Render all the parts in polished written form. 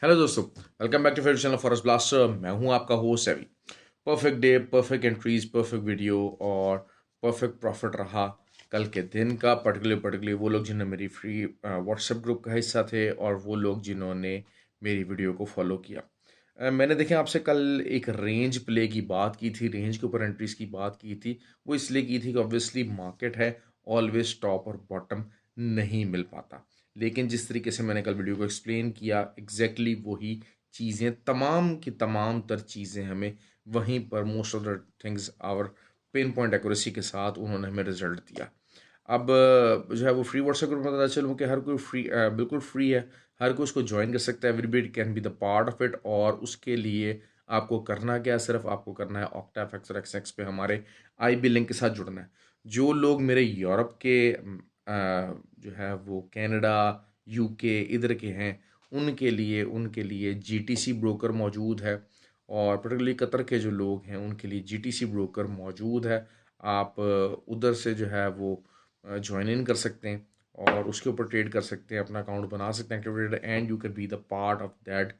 Hello दोस्तों, welcome back to favourite channel forest blaster. मैं हूं आपका host AV. Perfect day, perfect entries, perfect video और perfect profit रहा कल के दिन का। पर्टिकुलरली वो लोग जिन्होंने मेरी फ्री व्हाट्सएप ग्रुप का हिस्सा थे और वो लोग जिन्होंने मेरी वीडियो को फॉलो किया। मैंने देखे आपसे कल एक रेंज प्ले की बात की थी, रेंज के ऊपर एंट्रीज की बात की थी। वो इसलिए की थी कि ऑब्वियसली मार्केट है, ऑलवेज टॉप और बॉटम नहीं मिल पाता। लेकिन जिस तरीके से मैंने कल वीडियो को एक्सप्लेन किया, एग्जैक्टली वही चीज़ें, तमाम की तमाम तर चीज़ें हमें वहीं पर most of the things our pin point accuracy के साथ उन्होंने हमें रिजल्ट दिया। अब जो है वो फ्री व्हाट्सएप ग्रुप में पता चलूँ कि हर कोई फ्री, बिल्कुल फ्री है, हर कोई उसको ज्वाइन कर सकता है। Everybody can be the part of it. और उसके लिए आपको करना क्या है, सिर्फ आपको करना है ऑक्टाफैक्स और एक्सएक्स पे हमारे आईबी लिंक के साथ जुड़ना है। जो लोग मेरे यूरोप के जो है वो कनाडा, यूके इधर के हैं, उनके लिए जीटीसी ब्रोकर मौजूद है। और पर्टिकुलरली कतर के जो लोग हैं उनके लिए जीटीसी ब्रोकर मौजूद है। आप उधर से जो है वो ज्वाइन इन कर सकते हैं और उसके ऊपर ट्रेड कर सकते हैं, अपना अकाउंट बना सकते हैं activated, and you can be the part of that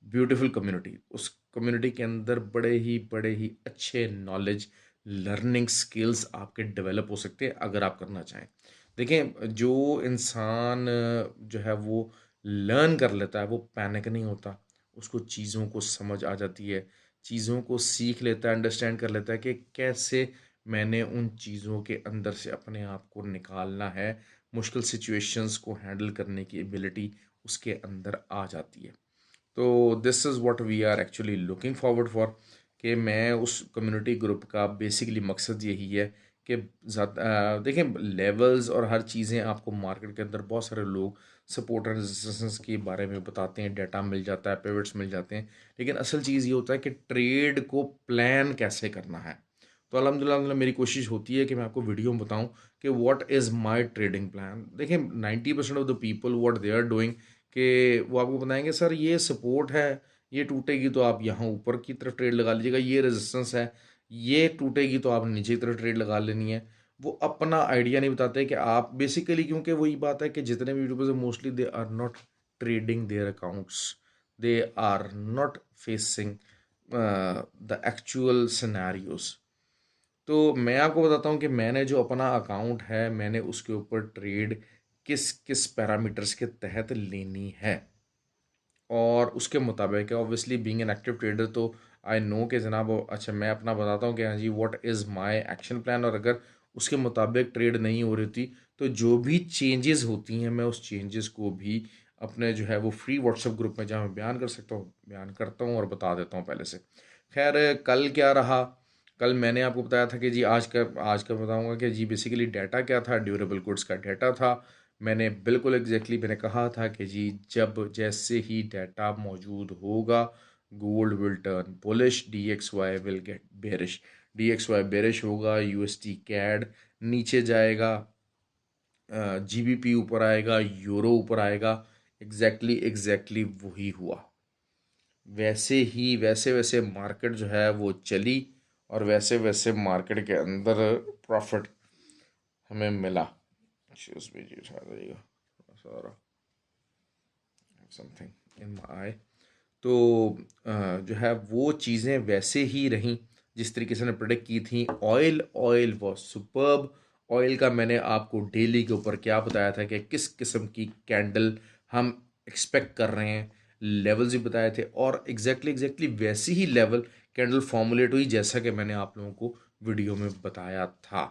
beautiful community. उस कम्युनिटी के अंदर बड़े ही अच्छे नॉलेज, लर्निंग स्किल्स आपके डेवलप हो सकते हैं अगर आप करना चाहें। देखें, जो इंसान जो है वो लर्न कर लेता है वो पैनिक नहीं होता। उसको चीज़ों को समझ आ जाती है, चीज़ों को सीख लेता है, अंडरस्टैंड कर लेता है कि कैसे मैंने उन चीज़ों के अंदर से अपने आप को निकालना है। मुश्किल सिचुएशंस को हैंडल करने की एबिलिटी उसके अंदर आ जाती है। तो this is what we are actually looking forward for. कि मैं उस कम्युनिटी ग्रुप का बेसिकली मकसद यही है कि ज़्यादा देखें, लेवल्स और हर चीज़ें आपको मार्केट के अंदर बहुत सारे लोग सपोर्ट एंड रेजिस्टेंस के बारे में बताते हैं, डाटा मिल जाता है, पिवट्स मिल जाते हैं। लेकिन असल चीज़ ये होता है कि ट्रेड को प्लान कैसे करना है। तो अल्हम्दुलिल्लाह मेरी कोशिश होती है कि मैं आपको वीडियो में बताऊं कि what is my trading plan. देखिए, 90% of the people what they are doing, कि वो आपको बताएंगे सर ये सपोर्ट है, ये टूटेगी तो आप यहाँ ऊपर की तरफ ट्रेड लगा लीजिएगा, ये रेजिस्टेंस है, ये टूटेगी तो आप नीचे की तरफ ट्रेड लगा लेनी है। वो अपना आइडिया नहीं बताते कि आप बेसिकली, क्योंकि वही बात है कि जितने भी YouTubers mostly they are not trading their accounts, they are not facing the actual scenarios. तो मैं आपको बताता हूँ कि मैंने जो अपना अकाउंट है, मैंने उसके ऊपर ट्रेड किस किस पैरामीटर्स के तहत लेनी है और उसके मुताबिक है। Obviously being an active trader तो आई नो कि जनाब, अच्छा मैं अपना बताता हूँ कि हाँ जी what is my action plan. और अगर उसके मुताबिक ट्रेड नहीं हो रही थी तो जो भी चेंजेस होती हैं मैं उस चेंजेस को भी अपने जो है वो फ्री व्हाट्सएप ग्रुप में जहाँ मैं बयान कर सकता हूँ बयान करता हूँ और बता देता हूँ पहले से। खैर, कल क्या रहा? कल मैंने आपको बताया था कि जी आज का बताऊंगा कि जी बेसिकली डाटा क्या था, ड्यूरेबल गुड्स का डाटा था। मैंने बिल्कुल मैंने कहा था कि जी जब जैसे ही डाटा मौजूद होगा, gold will turn bullish, DXY will get bearish. DXY bearish होगा, USD कैड नीचे जाएगा, GBP ऊपर आएगा, यूरो ऊपर आएगा। एग्जैक्टली वही हुआ। वैसे ही वैसे वैसे मार्केट जो है वो चली और वैसे वैसे मार्केट के अंदर प्रॉफिट हमें मिला। एक्सक्यूज मी जी, उठा जाइएगा सारा समथिंग इन माई आई। तो जो है वो चीज़ें वैसे ही रहीं जिस तरीके से मैंने प्रोडिक्ट की थी। Oil oil was superb. Oil का मैंने आपको डेली के ऊपर क्या बताया था कि किस किस्म की कैंडल हम एक्सपेक्ट कर रहे हैं, लेवल्स भी बताए थे और एग्जैक्टली वैसी ही लेवल कैंडल फॉर्मुलेट हुई जैसा कि मैंने आप लोगों को वीडियो में बताया था।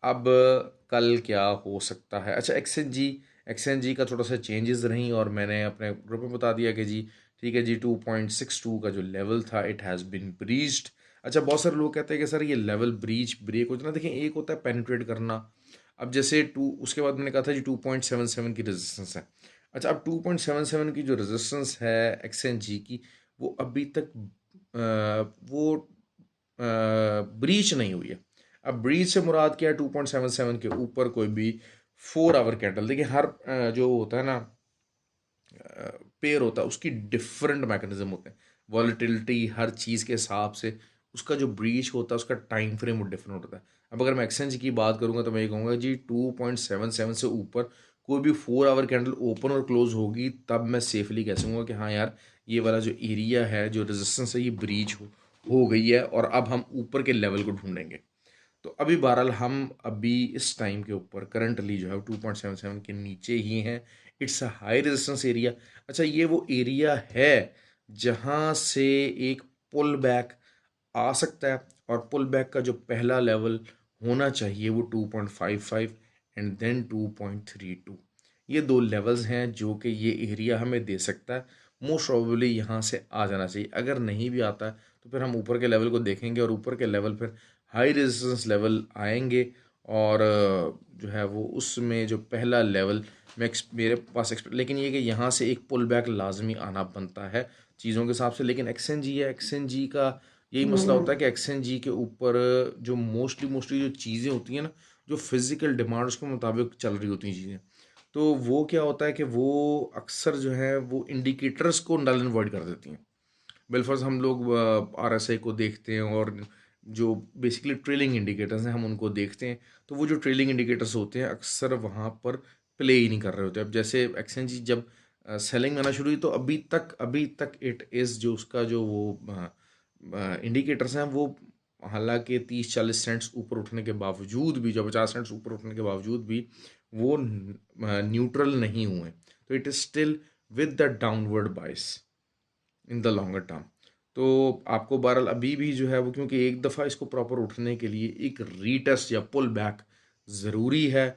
अब कल क्या हो सकता है? अच्छा, एक्सएनजी का थोड़ा सा चेंजेस रही और मैंने अपने ग्रुप में बता दिया कि जी ठीक है जी, 2.62 का जो लेवल था इट हैज़ बिन ब्रीच्ड। अच्छा, बहुत सारे लोग कहते हैं कि सर ये लेवल ब्रेक होता है ना। देखिए, एक होता है पेनिट्रेट करना। अब जैसे टू, उसके बाद मैंने कहा था जी 2.77 की रेजिस्टेंस है। अच्छा, अब 2.77 की जो रेजिस्टेंस है एक्सएनजी की, वो अभी तक वो ब्रीच नहीं हुई है। अब ब्रीच से मुराद क्या है? 2.77 के ऊपर कोई भी 4 आवर कैंडल। देखिए, हर जो होता है ना पेयर होता है, उसकी डिफरेंट मैकेनिज्म होते हैं। वॉलेटिलिटी हर चीज़ के हिसाब से उसका जो ब्रीच होता है उसका टाइम फ्रेम वो डिफरेंट होता है। अब अगर मैं एक्सचेंज की बात करूंगा तो मैं ये कहूँगा जी 2.77 से ऊपर कोई भी 4 आवर कैंडल ओपन और क्लोज होगी तब मैं सेफली कह सकूँगा कि हाँ यार ये वाला जो एरिया है, जो रेजिस्टेंस है, ये ब्रीच हो गई है और अब हम ऊपर के लेवल को ढूंढेंगे। तो अभी बहरहाल हम अभी इस टाइम के ऊपर करंटली जो है 2.77 के नीचे ही हैं। It's a high resistance area. अच्छा, ये वो एरिया है जहाँ से एक पुल बैक आ सकता है, और पुल बैक का जो पहला लेवल होना चाहिए वो 2.55 एंड देन 2.32। ये दो लेवल्स हैं जो कि ये एरिया हमें दे सकता है। मोस्ट प्रोबेबली यहाँ से आ जाना चाहिए। अगर नहीं भी आता है तो फिर हम ऊपर के लेवल को देखेंगे और ऊपर के लेवल फिर हाई रेजिस्टेंस लेवल आएंगे, और जो है वो उसमें जो पहला लेवल मेरे पास एक्सपेक्ट, लेकिन ये कि यहाँ से एक पुल बैक लाजमी आना बनता है चीज़ों के हिसाब से। लेकिन एक्सएनजी है, एक्सएनजी का यही मसला होता है कि एक्सएनजी के ऊपर जो मोस्टली जो चीज़ें होती हैं ना, जो फिज़िकल डिमांड्स के मुताबिक चल रही होती हैं चीज़ें, तो वो क्या होता है कि वो अक्सर जो है वो इंडिकेटर्स को नल एंड वॉइड कर देती हैं। बिलफर्ज हम लोग आरएसआई को देखते हैं, और जो बेसिकली ट्रेलिंग इंडिकेटर्स हैं हम उनको देखते हैं, तो वो जो ट्रेलिंग इंडिकेटर्स होते हैं अक्सर वहाँ पर प्ले ही नहीं कर रहे होते। अब जैसे एक्सचेंज जब सेलिंग आना शुरू हुई तो अभी तक इट इज़ जो उसका जो वो इंडिकेटर्स हैं वो हालांकि 30-40 सेंट्स ऊपर उठने के बावजूद भी, जो 50 सेंट्स ऊपर उठने के बावजूद भी वो न्यूट्रल नहीं हुए। तो it is still with the downward बाइस इन द लॉन्गर टर्म। तो आपको बहरहाल अभी भी जो है वो, क्योंकि एक दफ़ा इसको प्रॉपर उठने के लिए एक रीटेस्ट या पुल बैक ज़रूरी है।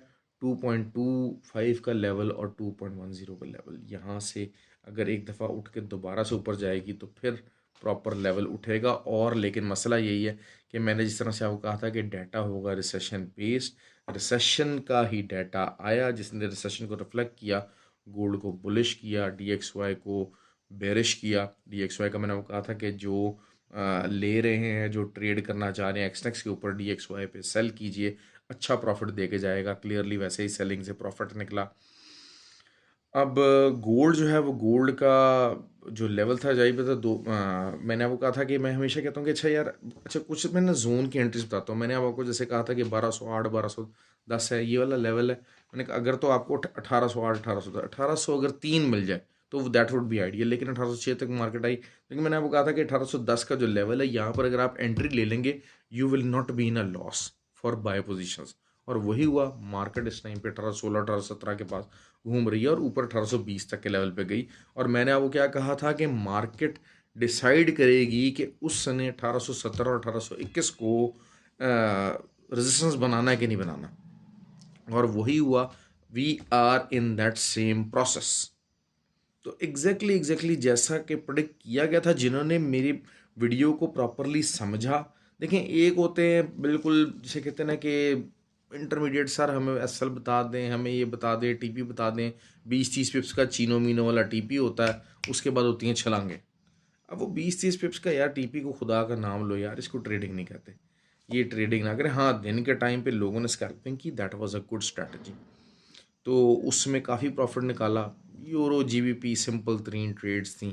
2.25 का लेवल और 2.10 का लेवल, यहाँ से अगर एक दफ़ा उठ के दोबारा से ऊपर जाएगी तो फिर प्रॉपर लेवल उठेगा। और लेकिन मसला यही है कि मैंने जिस तरह से आपको कहा था कि डाटा होगा रिसेशन बेस्ड, रिसेशन का ही डाटा आया जिसने रिसेशन को रिफ्लेक्ट किया, गोल्ड को बुलिश किया, DXY को बेरिश किया। DXY का मैंने वो कहा था कि जो ले रहे हैं, जो ट्रेड करना चाह रहे हैं एक्सनेक्स के ऊपर, DXY पे सेल कीजिए, अच्छा प्रॉफिट दे के जाएगा। क्लियरली वैसे ही सेलिंग से प्रॉफिट निकला। अब गोल्ड जो है वो गोल्ड का जो लेवल था जाई पे था मैंने आपको कहा था कि मैं हमेशा कहता हूँ कि अच्छा यार, अच्छा कुछ मैं ना जोन की एंट्रीज बताता हूँ। मैंने अब आपको जैसे कहा था कि 1208 1210 है, ये वाला लेवल है। मैंने कहा अगर तो आपको 1808 1800 अगर 3 मिल जाए तो दैट वुड बी आइडियल। लेकिन 1806 तक मार्केट आई, लेकिन मैंने आपको कहा था कि 1810 का जो लेवल है यहाँ पर अगर आप एंट्री ले लेंगे you will not be in a loss for buy positions. और वही हुआ, मार्केट इस टाइम पे 1816 1817 के पास घूम रही है और ऊपर 1820 तक के लेवल पे गई। और मैंने आपको क्या कहा था कि मार्केट डिसाइड करेगी कि उस सने 1817 और 1821 को रेजिस्टेंस बनाना है कि नहीं बनाना। और वही हुआ, we are in that same process. तो एग्जैक्टली जैसा कि प्रोडिक्ट किया गया था, जिन्होंने मेरी वीडियो को प्रॉपरली समझा। देखें, एक होते हैं बिल्कुल जिसे कहते हैं ना कि इंटरमीडिएट, सर हमें एसएल बता दें, हमें ये बता दें, टीपी बता दें। 20-30 पिप्स का चीनो मीनो वाला टीपी होता है, उसके बाद होती हैं छलांगे। अब वो 20-30 पिप्स का यार टीपी को खुदा का नाम लो यार, इसको ट्रेडिंग नहीं कहते। ये ट्रेडिंग ना करें। हाँ, दिन के टाइम पे लोगों ने स्कैल्पिंग की, that was a good strategy, तो उसमें काफ़ी प्रॉफिट निकाला। यूरो जीबीपी सिंपल 3 ट्रेड्स थी,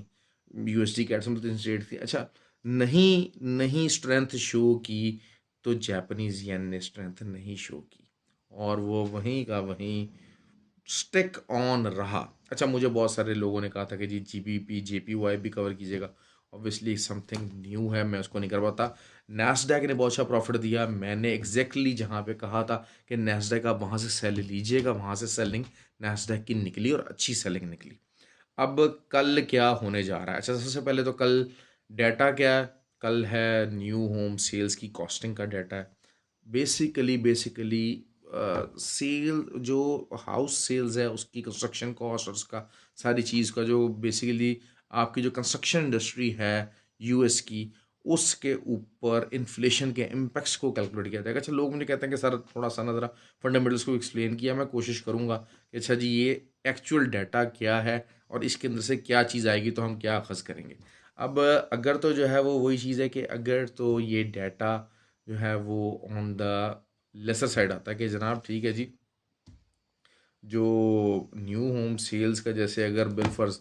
USD कैट सिंपल 3 ट्रेड थी। अच्छा, नहीं नहीं स्ट्रेंथ शो की तो जापानीज येन ने स्ट्रेंथ नहीं शो की, और वो वहीं का वहीं स्टिक ऑन रहा। अच्छा, मुझे बहुत सारे लोगों ने कहा था कि जी GBP JPY भी कवर कीजिएगा। ऑब्वियसली समथिंग न्यू है, मैं उसको नहीं कर पाता। नैस्डैक ने बहुत अच्छा प्रॉफिट दिया। मैंने एग्जैक्टली जहाँ पे कहा था कि नैस्डैक आप वहाँ से सेल लीजिएगा, वहाँ से सेलिंग नैस्डैक की निकली और अच्छी सेलिंग निकली। अब कल क्या होने जा रहा है? अच्छा, सबसे पहले तो कल डाटा क्या है? कल है न्यू होम सेल्स की कॉस्टिंग का डाटा है। बेसिकली सेल जो हाउस सेल्स है उसकी कंस्ट्रक्शन कॉस्ट और उसका सारी चीज़ का जो बेसिकली आपकी जो कंस्ट्रक्शन इंडस्ट्री है US की, उसके ऊपर इन्फ्लेशन के इम्पैक्ट्स को कैलकुलेट किया जाएगा। अच्छा, लोग मुझे कहते हैं कि सर थोड़ा सा ना ज़रा फंडामेंटल्स को एक्सप्लेन किया। मैं कोशिश करूँगा कि अच्छा जी ये एक्चुअल डाटा क्या है और इसके अंदर से क्या चीज़ आएगी तो हम क्या अखज़ करेंगे। अब अगर तो जो है वो वही चीज़ है कि अगर तो ये डाटा जो है वो ऑन द लेसर साइड आता है कि जनाब ठीक है जी, जो न्यू होम सेल्स का जैसे अगर बिल फर्ज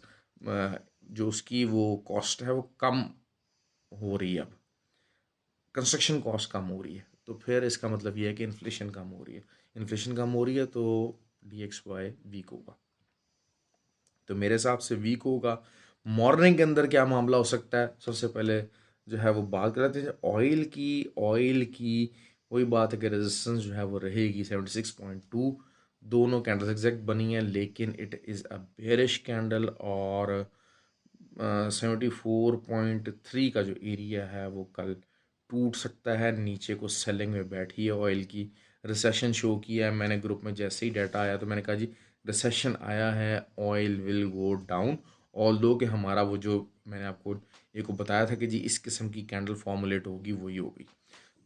जो उसकी वो कॉस्ट है वो कम हो रही है, अब कंस्ट्रक्शन कॉस्ट कम हो रही है, तो फिर इसका मतलब ये है कि इन्फ्लेशन कम हो रही है। इन्फ्लेशन कम हो रही है तो DXY वीक होगा। तो मेरे हिसाब से वीक होगा। मॉर्निंग के अंदर क्या मामला हो सकता है, सबसे पहले जो है वो बात कर लेते हैं ऑयल की वही बात है कि रेजिस्टेंस जो है वो रहेगी 76.2। दोनों कैंडल्स एग्जैक्ट बनी है, लेकिन it is a bearish candle, और 74.3 का जो एरिया है वो कल टूट सकता है। नीचे को सेलिंग में बैठी है ऑयल की। रिसेशन शो किया है मैंने ग्रुप में, जैसे ही डाटा आया तो मैंने कहा जी रिसेशन आया है, oil will go down. Although कि हमारा वो जो मैंने आपको एक को बताया था कि जी इस किस्म की कैंडल फॉर्मुलेट होगी, वही होगी।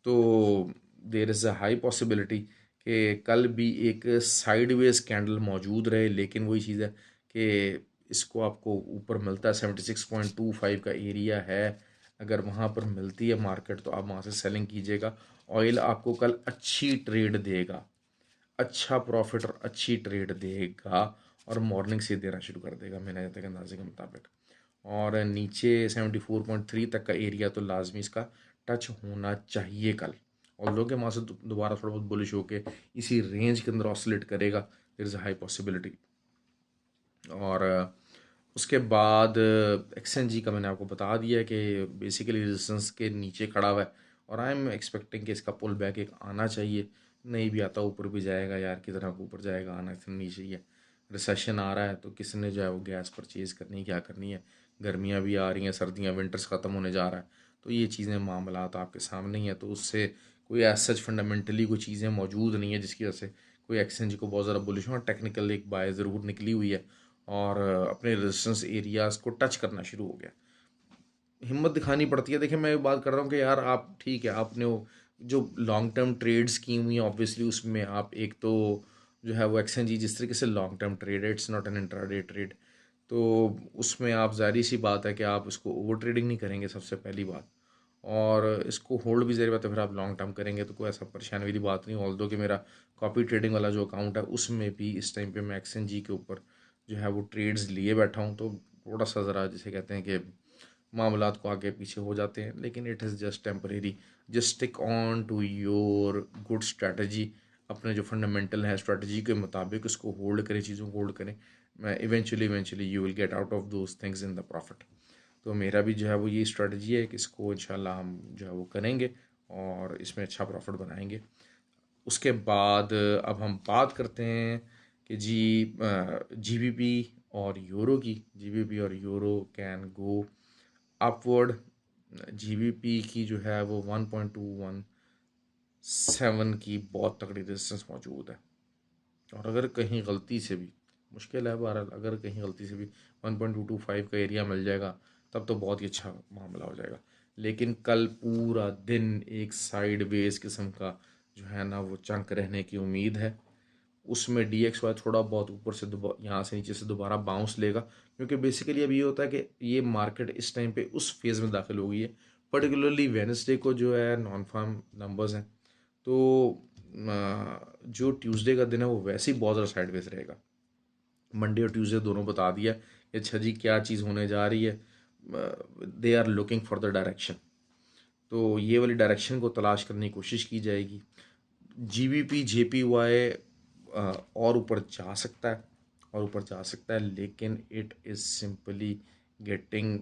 तो there is a high possibility कि कल भी एक साइडवेज कैंडल मौजूद रहे, लेकिन वही चीज़ है कि इसको आपको ऊपर मिलता है 76.25 का एरिया है। अगर वहाँ पर मिलती है मार्केट तो आप वहाँ से सेलिंग कीजिएगा। ऑयल आपको कल अच्छी ट्रेड देगा, अच्छा प्रॉफिट और अच्छी ट्रेड देगा, और मॉर्निंग से देना शुरू कर देगा मेरे तक अंदाजे के मुताबिक। और नीचे 74.3 तक का एरिया तो लाजमी इसका टच होना चाहिए कल। और लोग वहाँ से दोबारा थोड़ा बहुत बुलिश होके इसी रेंज के अंदर ऑसिलेट करेगा, there is a high possibility. और उसके बाद एक्सएनजी का मैंने आपको बता दिया कि बेसिकली रेजिस्टेंस के नीचे खड़ा हुआ है, और आई एम एक्सपेक्टिंग कि इसका पुल बैक एक आना चाहिए। नहीं भी आता ऊपर भी जाएगा यार, कितना ऊपर जाएगा, आना इतना नीचे ही है। रिसेशन आ रहा है तो किसने जो है वो गैस परचेज़ करनी है, क्या करनी है। गर्मियाँ भी आ रही हैं, सर्दियाँ, विंटर्स ख़त्म होने जा रहा है, तो ये चीज़ें मामलात आपके सामने ही है। तो उससे कोई एज सच फंडामेंटली कोई चीज़ें मौजूद नहीं है जिसकी वजह से कोई एक्सचेंज को बहुत ज़्यादा बुलिश हो। टेक्निकल एक बाय ज़रूर निकली हुई है, और अपने रेजिस्टेंस एरियाज़ को टच करना शुरू हो गया। हिम्मत दिखानी पड़ती है। देखिए मैं बात कर रहा हूँ कि यार आप ठीक है, आपने वो जो लॉन्ग टर्म ट्रेड्स की हुई हैं ऑब्वियसली उसमें आप एक तो जो है वो एक्सचेंज जिस तरीके से लॉन्ग टर्म ट्रेड है, it's not an intraday trade. तो उसमें आप ज़ाहिर सी बात है कि आप उसको ओवर ट्रेडिंग नहीं करेंगे सबसे पहली बात, और इसको होल्ड भी ज़ाहिर बात है फिर आप लॉन्ग टर्म करेंगे तो कोई ऐसा परेशानी वाली बात नहीं। ऑल्दो कि मेरा कॉपी ट्रेडिंग वाला जो अकाउंट है उसमें भी इस टाइम पे मैं एक्सचेंज के ऊपर जो है वो ट्रेड्स लिए बैठा हूँ, तो थोड़ा सा ज़रा जिसे कहते हैं कि मामलात को आगे पीछे हो जाते हैं, लेकिन it is just temporary. Just stick on to your good strategy. अपने जो फंडामेंटल है स्ट्रैटेजी के मुताबिक उसको होल्ड करें, चीज़ों को होल्ड करें। Eventually you will get out of those things in the profit. तो मेरा भी जो है वो ये स्ट्रैटेजी है कि इसको इंशाल्लाह हम जो है वो करेंगे और इसमें अच्छा प्रॉफिट बनाएंगे। उसके बाद अब हम बात करते हैं कि जी जीबीपी और यूरो की। जीबीपी और euro can go upward. GBP की जो है वो 1.217 की बहुत तगड़ी रेजिस्टेंस मौजूद है, और अगर कहीं गलती से भी, मुश्किल है बहरहाल, अगर कहीं गलती से भी 1.225 का एरिया मिल जाएगा तब तो बहुत ही अच्छा मामला हो जाएगा। लेकिन कल पूरा दिन एक साइड वेज किस्म का जो है ना वो चंक रहने की उम्मीद है। उसमें डी एक्स वाई थोड़ा बहुत ऊपर से यहाँ से नीचे से दोबारा बाउंस लेगा, क्योंकि बेसिकली अब ये होता है कि ये मार्केट इस टाइम पे उस फेज़ में दाखिल हो गई है। पर्टिकुलरली वेनसडे को जो है नॉन फार्म नंबर्स हैं, तो जो ट्यूसडे का दिन है वो वैसे ही बहुत ज़्यादा साइडवेज रहेगा। मंडे और ट्यूसडे दोनों बता दिया कि अच्छा जी क्या चीज़ होने जा रही है। They are looking for the direction, तो ये वाली डायरेक्शन को तलाश करने की कोशिश की जाएगी। जीबीपी जेपीवाई और ऊपर जा सकता है, और ऊपर जा सकता है, लेकिन it is simply getting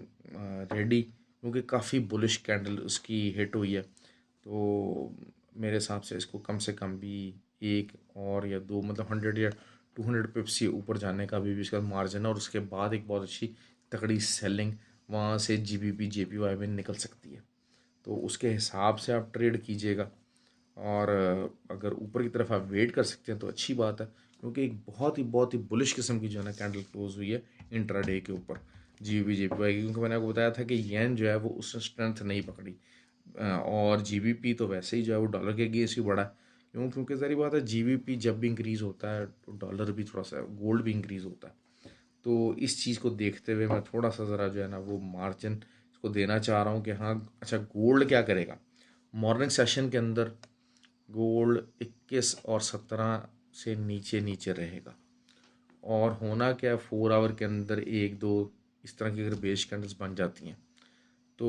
ready, क्योंकि काफ़ी बुलिश कैंडल उसकी हिट हुई है। तो मेरे हिसाब से इसको कम से कम भी एक और या दो, मतलब 100 या 200 पिप्स से ऊपर जाने का भी इसका मार्जिन है, और उसके बाद एक बहुत अच्छी तगड़ी सेलिंग वहाँ से जीबीपी जेपीवाई में निकल सकती है। तो उसके हिसाब से आप ट्रेड कीजिएगा, और अगर ऊपर की तरफ आप वेट कर सकते हैं तो अच्छी बात है, क्योंकि एक बहुत ही बुलिश किस्म की जो है ना कैंडल क्लोज हुई है इंट्राडे के ऊपर जीबीपी की। क्योंकि मैंने आपको बताया था कि येन जो है वो उसने स्ट्रेंथ नहीं पकड़ी, और जीबीपी तो वैसे ही जो है वो डॉलर के अगेंस्ट ही बढ़ा है। क्योंकि सारी बात है, जीबीपी जब भी इंक्रीज़ होता है तो डॉलर भी थोड़ा सा, गोल्ड भी इंक्रीज़ होता है। तो इस चीज़ को देखते हुए मैं थोड़ा सा ज़रा जो है ना वो मार्जिन इसको देना चाह रहा हूँ कि हाँ अच्छा गोल्ड क्या करेगा। मॉर्निंग सेशन के अंदर गोल्ड 21 और 17 से नीचे नीचे रहेगा, और होना क्या है 4 आवर के अंदर एक दो इस तरह की अगर बेस कैंडल्स बन जाती हैं तो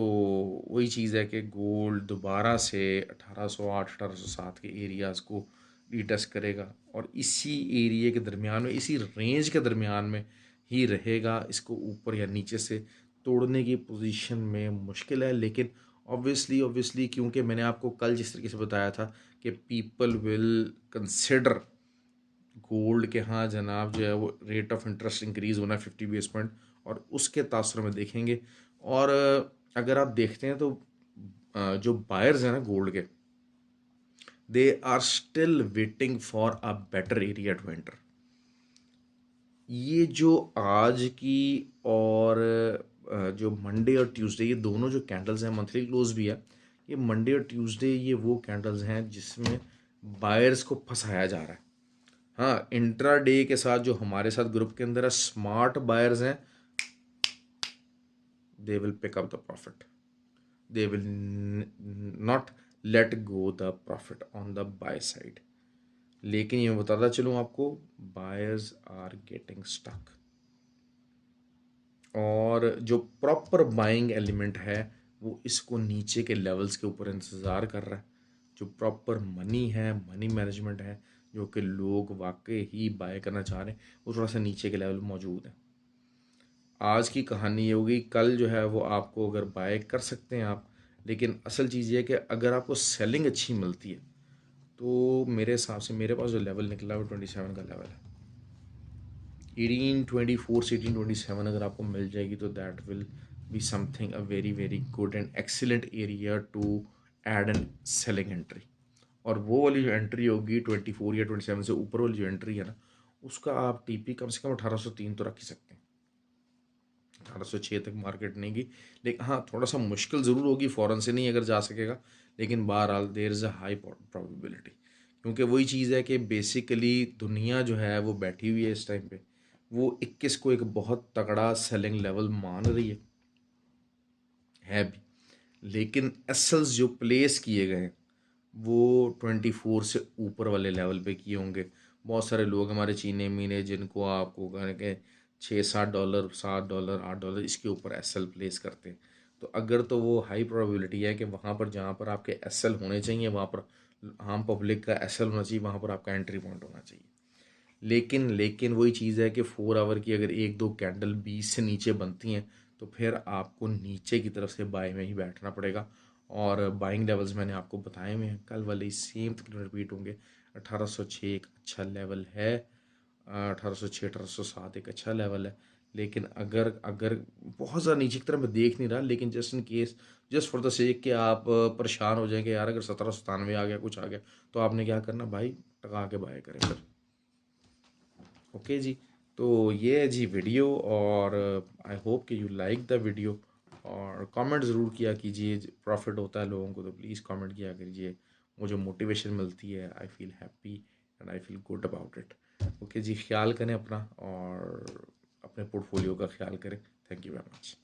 वही चीज़ है कि गोल्ड दोबारा से 1808 1807 के एरियाज़ को रीटेस्ट करेगा और इसी एरिया के दरमियान में, इसी रेंज के दरमियान में ही रहेगा। इसको ऊपर या नीचे से तोड़ने की पोजीशन में मुश्किल है, लेकिन ऑब्वियसली क्योंकि मैंने आपको कल जिस तरीके से बताया था कि पीपल विल कंसिडर गोल्ड के, हाँ जनाब जो है वो रेट ऑफ इंटरेस्ट इंक्रीज़ होना है 50 बेस पॉइंट, और उसके तासर में देखेंगे। और अगर आप देखते हैं तो जो बायर्स हैं ना गोल्ड के, they are still waiting for a better area to enter. ये जो आज की और जो मंडे और ट्यूसडे, ये दोनों जो कैंडल्स हैं, मंथली क्लोज भी है, ये मंडे और ट्यूसडे ये वो कैंडल्स हैं जिसमें बायर्स को फंसाया जा रहा है। हाँ, इंट्रा डे के साथ जो हमारे साथ ग्रुप के अंदर है, स्मार्ट बायर्स हैं, they will pick up the profit, they will not let go the profit on the buy side. लेकिन ये मैं बताता चलूँ आपको, बायर्स आर गेटिंग स्टक, और जो प्रॉपर बाइंग एलिमेंट है वो इसको नीचे के लेवल्स के ऊपर इंतज़ार कर रहा है। जो प्रॉपर मनी है, मनी मैनेजमेंट है, जो कि लोग वाकई ही बाय करना चाह रहे हैं, वो थोड़ा सा नीचे के लेवल मौजूद है। आज की कहानी ये होगी, कल जो है वो आपको अगर बाय कर सकते हैं आप, लेकिन असल चीज़ ये है कि अगर आपको सेलिंग अच्छी मिलती है तो मेरे हिसाब से मेरे पास जो लेवल निकला है वो 27 का लेवल है। 1824 से 1827 अगर आपको मिल जाएगी तो that will be something a very very good and excellent area to add an selling entry. और वो वाली जो एंट्री होगी 24 या 27 से ऊपर वाली जो एंट्री है ना, उसका आप टीपी कम से कम 1803 तो रख ही सकते हैं। 1806 तक मार्केट नहीं गई, लेकिन हाँ थोड़ा सा मुश्किल ज़रूर होगी, फ़ौरन से नहीं अगर जा सकेगा, लेकिन बहरहाल there is a high probability. क्योंकि वही चीज़ है कि बेसिकली दुनिया जो है वो बैठी हुई है इस टाइम पे, वो 21 को एक बहुत तगड़ा सेलिंग लेवल मान रही है भी, लेकिन एसल्स जो प्लेस किए गए हैं वो 24 से ऊपर वाले लेवल पे किए होंगे। बहुत सारे लोग हमारे चीने मीने जिनको आपको कहने के $6-7 $7 $8 इसके ऊपर एसएल प्लेस करते हैं, तो अगर तो वो हाई प्रोबेबिलिटी है कि वहाँ पर जहाँ पर आपके एसएल होने चाहिए वहाँ पर आम पब्लिक का एसएल होना चाहिए, वहाँ पर आपका एंट्री पॉइंट होना चाहिए। लेकिन वही चीज़ है कि 4 आवर की अगर एक दो कैंडल 20 से नीचे बनती हैं तो फिर आपको नीचे की तरफ से बाय में ही बैठना पड़ेगा। और बाइंग लेवल्स मैंने आपको बताए हुए हैं, कल वाले सेम तकरीबन रिपीट होंगे। 1806 एक अच्छा लेवल है, 1806 1807 एक अच्छा लेवल है। लेकिन अगर अगर बहुत ज़्यादा नीचे की तरफ मैं देख नहीं रहा, लेकिन just in case, just for the sake कि आप परेशान हो जाएंगे यार, अगर 1797 आ गया कुछ आ गया, तो आपने क्या करना भाई, टका के बाय करें फिर। ओके जी, तो ये है जी वीडियो, और आई होप कि यू लाइक द वीडियो, और कमेंट ज़रूर किया कीजिए। प्रॉफिट होता है लोगों को तो प्लीज़ कमेंट किया कीजिए, मुझे मोटिवेशन मिलती है, I feel happy and I feel good about it. Okay जी, ख्याल करें अपना और अपने पोर्टफोलियो का ख्याल करें। Thank you very much.